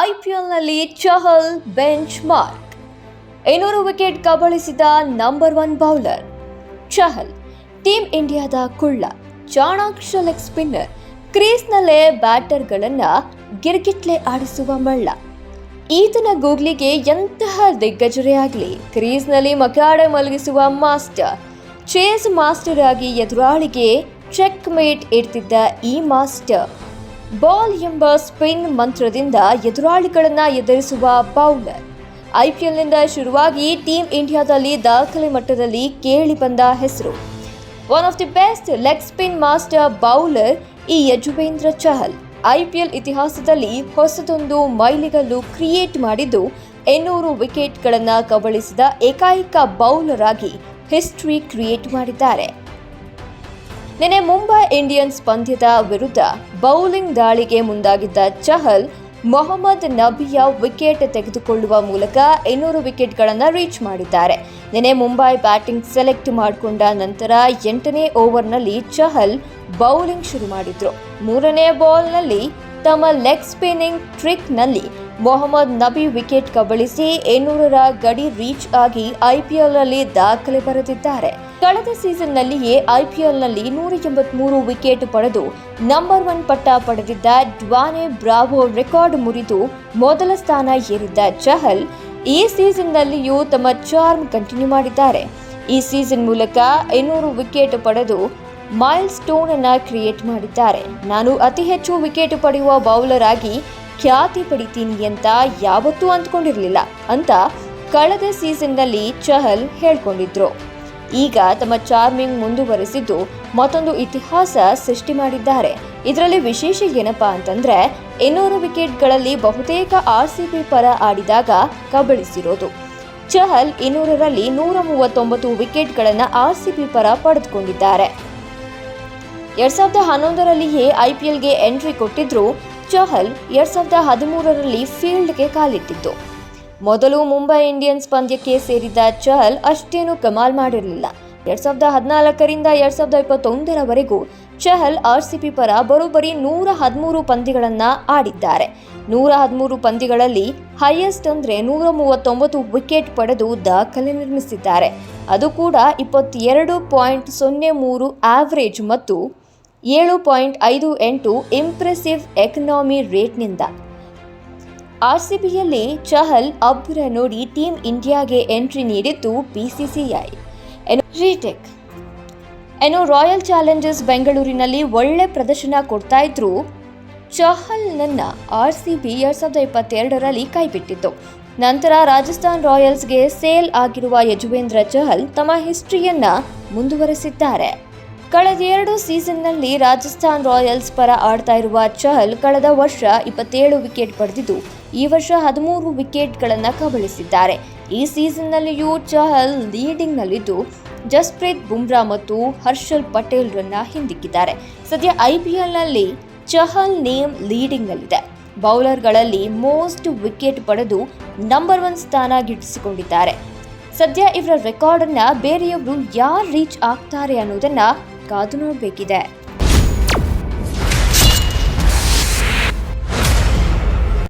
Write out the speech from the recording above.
ಐಪಿಎಲ್ನಲ್ಲಿ Chahal benchmark 200 wicket ಕಬಳಿಸಿದ number 1 bowler Chahal. Team ಇಂಡಿಯಾದ ಕುಳ್ಳ ಚಾಣಾಕ್ಷ ಲೆಗ್ ಸ್ಪಿನ್ನರ್, ಕ್ರೀಸ್ನಲ್ಲೇ ಬ್ಯಾಟರ್ಗಳನ್ನ ಗಿರ್ಗಿಟ್ಲೆ ಆಡಿಸುವ ಮಳ್ಳ. ಈತನ ಗೂಗ್ಲಿಗೆ ಎಂತಹ ದಿಗ್ಗಜರೇ ಆಗಲಿ ಕ್ರೀಸ್ನಲ್ಲಿ ಮಕಾಡೆ ಮಲಗಿಸುವ ಮಾಸ್ಟರ್. ಚೇಸ್ ಮಾಸ್ಟರ್ ಆಗಿ ಎದುರಾಳಿಗೆ ಚೆಕ್ ಮೇಟ್ ಇಡ್ತಿದ್ದ ಈ ಮಾಸ್ಟರ್ ಬಾಲ್ ಎಂಬ ಸ್ಪಿನ್ ಮಂತ್ರದಿಂದ ಎದುರಾಳಿಗಳನ್ನ ಎದುರಿಸುವ ಬೌಲರ್. ಐಪಿಎಲ್ನಿಂದ ಶುರುವಾಗಿ ಟೀಮ್ ಇಂಡಿಯಾದಲ್ಲಿ ದಾಖಲೆ ಮಟ್ಟದಲ್ಲಿ ಕೇಳಿ ಬಂದ ಹೆಸರು. One of the best leg spin master bowler ಈ ಯಜುವೇಂದ್ರ ಚಹಲ್. ಐಪಿಎಲ್ ಇತಿಹಾಸದಲ್ಲಿ ಹೊಸದೊಂದು ಮೈಲಿಗಲ್ಲು ಕ್ರಿಯೇಟ್ ಮಾಡಿದ್ದು 200 ವಿಕೆಟ್ಗಳನ್ನು ಕಬಳಿಸಿದ ಏಕೈಕ ಬೌಲರ್ ಆಗಿ ಹಿಸ್ಟರಿ ಕ್ರಿಯೇಟ್ ಮಾಡಿದ್ದಾರೆ. ನಿನ್ನೆ ಮುಂಬೈ ಇಂಡಿಯನ್ಸ್ ಪಂದ್ಯದ ವಿರುದ್ಧ ಬೌಲಿಂಗ್ ದಾಳಿಗೆ ಮುಂದಾಗಿದ್ದ ಚಹಲ್ ಮೊಹಮ್ಮದ್ ನಬಿಯ ವಿಕೆಟ್ ತೆಗೆದುಕೊಳ್ಳುವ ಮೂಲಕ 200 ವಿಕೆಟ್ಗಳನ್ನು ರೀಚ್ ಮಾಡಿದ್ದಾರೆ. ನಿನ್ನೆ ಮುಂಬೈ ಬ್ಯಾಟಿಂಗ್ ಸೆಲೆಕ್ಟ್ ಮಾಡಿಕೊಂಡ ನಂತರ 8ನೇ ಓವರ್ನಲ್ಲಿ ಚಹಲ್ ಬೌಲಿಂಗ್ ಶುರು ಮಾಡಿದ್ರು. 3ನೇ ಬಾಲ್ನಲ್ಲಿ ತಮ್ಮ ಲೆಗ್ ಸ್ಪಿನ್ನಿಂಗ್ ಟ್ರಿಕ್ನಲ್ಲಿ ಮೊಹಮ್ಮದ್ ನಬಿ ವಿಕೆಟ್ ಕಬಳಿಸಿ 200ರ ಗಡಿ ರೀಚ್ ಆಗಿ ಐಪಿಎಲ್ನಲ್ಲಿ ದಾಖಲೆ ಬರೆದಿದ್ದಾರೆ. ಕಳೆದ ಸೀಸನ್ನಲ್ಲಿಯೇ ಐಪಿಎಲ್ನಲ್ಲಿ 183 ವಿಕೆಟ್ ಪಡೆದು ನಂಬರ್ 1 ಪಟ್ಟ ಪಡೆದಿದ್ದ ಡ್ವಾನೆ ಬ್ರಾವೋ ರೆಕಾರ್ಡ್ ಮುರಿದು ಮೊದಲ ಸ್ಥಾನ ಏರಿದ್ದ ಚಹಲ್ ಈ ಸೀಸನ್ನಲ್ಲಿಯೂ ತಮ್ಮ ಚಾರ್ಮ್ ಕಂಟಿನ್ಯೂ ಮಾಡಿದ್ದಾರೆ. ಈ ಸೀಸನ್ ಮೂಲಕ 200 ವಿಕೆಟ್ ಪಡೆದು ಮೈಲ್ ಸ್ಟೋನ್ ಅನ್ನ ಕ್ರಿಯೇಟ್ ಮಾಡಿದ್ದಾರೆ. ನಾನು ಅತಿ ಹೆಚ್ಚು ವಿಕೆಟ್ ಪಡೆಯುವ ಬೌಲರ್ ಆಗಿ ಖ್ಯಾತಿ ಪಡಿತೀನಿ ಅಂತ ಯಾವತ್ತೂ ಅಂದ್ಕೊಂಡಿರಲಿಲ್ಲ ಅಂತ ಕಳೆದ ಸೀಸನ್ನಲ್ಲಿ ಚಹಲ್ ಹೇಳ್ಕೊಂಡಿದ್ರು. ಈಗ ತಮ್ಮ ಚಾರ್ಮಿಂಗ್ ಮುಂದುವರೆಸಿದ್ದು ಮತ್ತೊಂದು ಇತಿಹಾಸ ಸೃಷ್ಟಿ ಮಾಡಿದ್ದಾರೆ. ಇದರಲ್ಲಿ ವಿಶೇಷ ಏನಪ್ಪಾ ಅಂತಂದ್ರೆ 200 ವಿಕೆಟ್ಗಳಲ್ಲಿ ಬಹುತೇಕ ಆರ್ಸಿಬಿ ಪರ ಆಡಿದಾಗ ಕಬಳಿಸಿರೋದು. ಚಹಲ್ 200ರಲ್ಲಿ 139 ವಿಕೆಟ್ಗಳನ್ನು ಆರ್ಸಿಬಿ ಪರ ಪಡೆದುಕೊಂಡಿದ್ದಾರೆ. 2011ರಲ್ಲಿಯೇ ಐಪಿಎಲ್ಗೆ ಎಂಟ್ರಿ ಕೊಟ್ಟಿದ್ರು ಚಹಲ್ 2013ರಲ್ಲಿ ಫೀಲ್ಡ್ಗೆ ಕಾಲಿಟ್ಟಿದ್ದು. ಮೊದಲು ಮುಂಬೈ ಇಂಡಿಯನ್ಸ್ ಪಂದ್ಯಕ್ಕೆ ಸೇರಿದ್ದ ಚಹಲ್ ಅಷ್ಟೇನು ಕಮಾಲ್ ಮಾಡಿರಲಿಲ್ಲ. 2014ರಿಂದ 2021ರವರೆಗೂ ಚಹಲ್ ಆರ್ಸಿಬಿ ಪರ ಬರೋಬ್ಬರಿ 113 ಪಂದ್ಯಗಳನ್ನು ಆಡಿದ್ದಾರೆ. 113 ಪಂದ್ಯಗಳಲ್ಲಿ ಹೈಯೆಸ್ಟ್ ಅಂದ್ರೆ 139 ವಿಕೆಟ್ ಪಡೆದು ದಾಖಲೆ ನಿರ್ಮಿಸಿದ್ದಾರೆ. ಅದು ಕೂಡ 22.03 ಆವರೇಜ್ ಮತ್ತು 7.58 ಇಂಪ್ರೆಸಿವ್ ಎಕನಾಮಿ ರೇಟ್ನಿಂದ. ಆರ್ಸಿಬಿಯಲ್ಲಿ ಚಹಲ್ ಅಬ್ಬರ ನೋಡಿ ಟೀಮ್ ಇಂಡಿಯಾಗೆ ಎಂಟ್ರಿ ನೀಡಿದ್ದು ಬಿಸಿಸಿಐ. ರಿಟೆಕ್ ರಾಯಲ್ ಚಾಲೆಂಜರ್ಸ್ ಬೆಂಗಳೂರಿನಲ್ಲಿ ಒಳ್ಳೆ ಪ್ರದರ್ಶನ ಕೊಡ್ತಾ ಇದ್ರು ಚಹಲ್ನನ್ನ ಆರ್ಸಿಬಿ 2022ರಲ್ಲಿ ಕೈಬಿಟ್ಟಿತ್ತು. ನಂತರ ರಾಜಸ್ಥಾನ್ ರಾಯಲ್ಸ್ಗೆ ಸೇಲ್ ಆಗಿರುವ ಯಜುವೇಂದ್ರ ಚಹಲ್ ತಮ್ಮ ಹಿಸ್ಟ್ರಿಯನ್ನ ಮುಂದುವರೆಸಿದ್ದಾರೆ. ಕಳೆದ 2 ಸೀಸನ್ನಲ್ಲಿ ರಾಜಸ್ಥಾನ್ ರಾಯಲ್ಸ್ ಪರ ಆಡ್ತಾ ಇರುವ ಚಹಲ್ ಕಳೆದ ವರ್ಷ 27 ವಿಕೆಟ್ ಪಡೆದಿದ್ದು ಈ ವರ್ಷ 13 ವಿಕೆಟ್ಗಳನ್ನು ಕಬಳಿಸಿದ್ದಾರೆ. ಈ ಸೀಸನ್ನಲ್ಲಿಯೂ ಚಹಲ್ ಲೀಡಿಂಗ್ನಲ್ಲಿದ್ದು ಜಸ್ಪ್ರೀತ್ ಬುಮ್ರಾ ಮತ್ತು ಹರ್ಷಲ್ ಪಟೇಲ್ರನ್ನ ಹಿಂದಿಕ್ಕಿದ್ದಾರೆ. ಸದ್ಯ ಐಪಿಎಲ್ನಲ್ಲಿ ಚಹಲ್ ನೇಮ್ ಲೀಡಿಂಗ್ನಲ್ಲಿದೆ. ಬೌಲರ್ಗಳಲ್ಲಿ ಮೋಸ್ಟ್ ವಿಕೆಟ್ ಪಡೆದು ನಂಬರ್ 1 ಸ್ಥಾನ ಗಿಟ್ಟಿಸಿಕೊಂಡಿದ್ದಾರೆ. ಸದ್ಯ ಇವರ ರೆಕಾರ್ಡ್ ಅನ್ನ ಬೇರೆಯವರು ಯಾರು ರೀಚ್ ಆಗ್ತಾರೆ ಅನ್ನೋದನ್ನ ಕಾದು ನೋಡಬೇಕಿದೆ.